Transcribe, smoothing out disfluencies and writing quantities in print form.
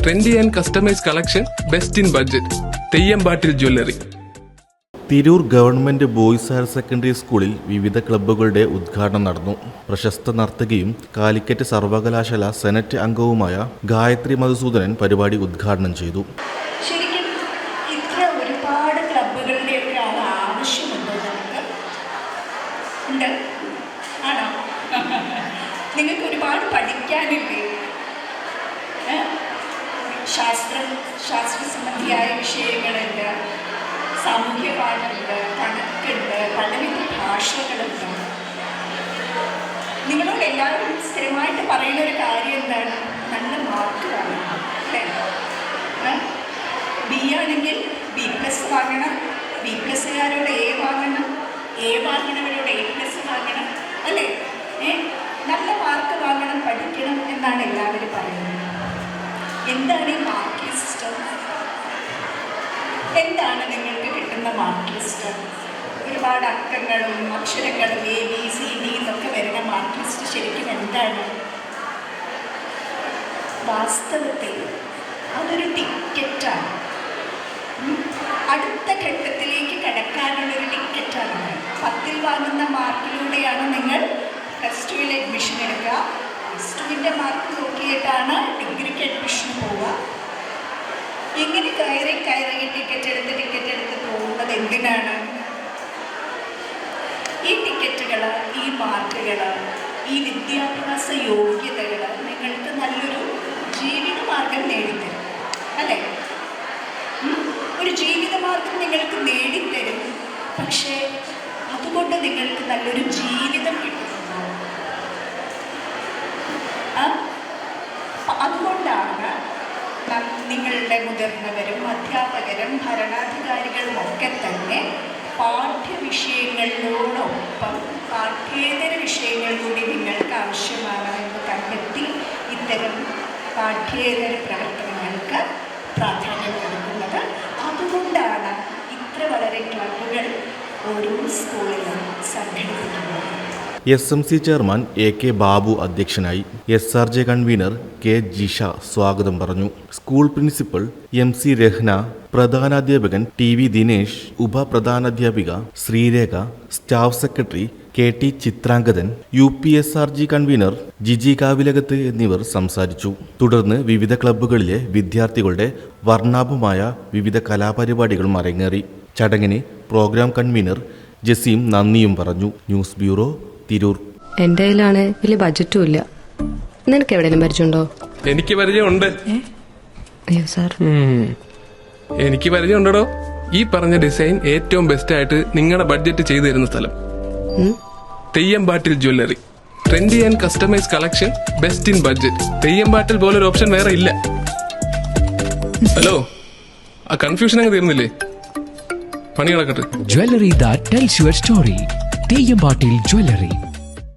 Trendy and customise collection, best in budget. തെയ്യമ്പാട്ടിൽ jewellery. Tirur government boys higher secondary സ്കൂളിൽ വിവിധ ക്ലബ്ബുകളുടെ ഉദ്ഘാടനം നടന്നു. പ്രശസ്ത നർത്തകിയും കാലിക്കറ്റ് സർവകലാശാല സെനറ്റ് അംഗവുമായ ഗായത്രി മധുസൂദനൻ പരിപാടി ഉദ്ഘാടനം ചെയ്തു. ശരിക്കും ഇത്ര ഒരുപാട് ക്ലബ്ബുകളുടെയൊക്കെ ആവശ്യമുണ്ടോ? ഉണ്ട് ആണോ? നിങ്ങൾക്ക് ഒരുപാട് പഠിക്കാനില്ലേ? ശാസ്ത്ര സംബന്ധിയായ വിഷയങ്ങളുണ്ട്, സാമൂഹ്യ പാഠമുണ്ട്, കണക്കുണ്ട്, പലവിധ ഭാഷകളുണ്ട്. നിങ്ങളോട് എല്ലാവരും സ്ഥിരമായിട്ട് പറയുന്ന ഒരു കാര്യം എന്താണ്? നല്ല മാർക്ക് വാങ്ങണം അല്ലേ? ബി ആണെങ്കിൽ B+ വാങ്ങണം, B+കാരോട് A വാങ്ങണം, A വാങ്ങണവരോട് A+ വാങ്ങണം അല്ലേ? നല്ല മാർക്ക് വാങ്ങണം, പഠിക്കണം എന്നാണ് എല്ലാവരും പറയുന്നത്. എന്താണ് ഈ മാർക്ക് ലിസ്റ്റ്? എന്താണ് നിങ്ങൾക്ക് കിട്ടുന്ന മാർക്ക് ലിസ്റ്റ്? ഒരുപാട് അക്കങ്ങളും അക്ഷരങ്ങളും ABCD എന്നൊക്കെ വരുന്ന മാർക്ക് ലിസ്റ്റ് ശരിക്കും എന്താണ്? വാസ്തവത്തിൽ അതൊരു ടിക്കറ്റാണ്. അടുത്ത ഘട്ടത്തിലേക്ക് കടക്കാനുള്ളൊരു ടിക്കറ്റാണ്. 10ൽ വാങ്ങുന്ന മാർക്കിലൂടെയാണ് നിങ്ങൾ +2ൽ അഡ്മിഷൻ എടുക്കുക. +2ൻ്റെ മാർക്ക് നോക്കിയിട്ടാണ് ഡിഗ്രിക്ക് അഡ്മിഷന് പോവുക. ഇങ്ങനെ കയറി ടിക്കറ്റ് എടുത്ത് പോകുന്നത് എന്തിനാണ്? ഈ ടിക്കറ്റുകൾ, ഈ മാർക്കുകൾ, ഈ വിദ്യാഭ്യാസ യോഗ്യതകൾ നിങ്ങൾക്ക് നല്ലൊരു ജീവിതമാർഗം നേടിത്തരും അല്ലേ? ഒരു ജീവിതമാർഗം നിങ്ങൾക്ക് നേടിത്തരും. പക്ഷേ അതുകൊണ്ട് നിങ്ങൾക്ക് നല്ലൊരു ജീവിതം കിട്ടുന്നുണ്ടോ? അതുകൊണ്ടാണ് നിങ്ങളുടെ മുതിർന്നവരും അധ്യാപകരും ഭരണാധികാരികളും ഒക്കെ തന്നെ പാഠ്യവിഷയങ്ങളിലോടൊപ്പം പാഠ്യേതര വിഷയങ്ങൾ കൂടി നിങ്ങൾക്ക് ആവശ്യമാണെന്ന് കണ്ടെത്തി ഇത്തരം പാഠ്യേതര പ്രവർത്തനങ്ങൾക്ക് പ്രാധാന്യം കൊടുക്കുന്നത്. അതുകൊണ്ടാണ് ഇത്ര വളരെ ക്ലബ്ബുകൾ ഓരോ സ്കൂളിലും സംഘടിപ്പിക്കുന്നത്. SMC ചെയർമാൻ AK ബാബു അധ്യക്ഷനായി. SRJ കൺവീനർ K ജിഷ സ്വാഗതം പറഞ്ഞു. സ്കൂൾ പ്രിൻസിപ്പൽ MC രഹ്ന, പ്രധാനാധ്യാപകൻ TV ദിനേശ്, ഉപപ്രധാനാധ്യാപിക Sreerekha, staff secretary KT Chitrangathan, UPSRG convener Jiji Kavilakath എന്നിവർ സംസാരിച്ചു. തുടർന്ന് വിവിധ ക്ലബ്ബുകളിലെ വിദ്യാർത്ഥികളുടെ വർണ്ണാഭമായ വിവിധ കലാപരിപാടികളും അരങ്ങേറി. ചടങ്ങിന് പ്രോഗ്രാം കൺവീനർ ജസീം നന്ദിയും പറഞ്ഞു. News bureau, Tirur. എന്റെ കയ്യിലാണ് വലിയ ബഡ്ജറ്റും ഇല്ല. നിനക്ക് എവിടെയെങ്കിലും പരിചയമുണ്ടോ? എനിക്ക് പരിചയമുണ്ട്. അയ്യോ സാർ, എനിക്ക് പരിചയമുണ്ടോ. ഈ പറഞ്ഞ ഡിസൈൻ ഏറ്റവും ബെസ്റ്റ് ആയിട്ട് നിങ്ങളുടെ ബഡ്ജറ്റ് ചെയ്തു തരുന്ന സ്ഥലം Theyyampattil jewellery. Trendy and customise collection, best in budget. Theyyampattil പോലൊരു ഓപ്ഷൻ വേറെ ഇല്ല. ഹലോ, ആ കൺഫ്യൂഷൻ അങ്ങ് തീർന്നില്ലേ? പണി നടക്കട്ടെ. Jewelry that tells your story. തെയ്യമ്പാട്ടിൽ jewellery.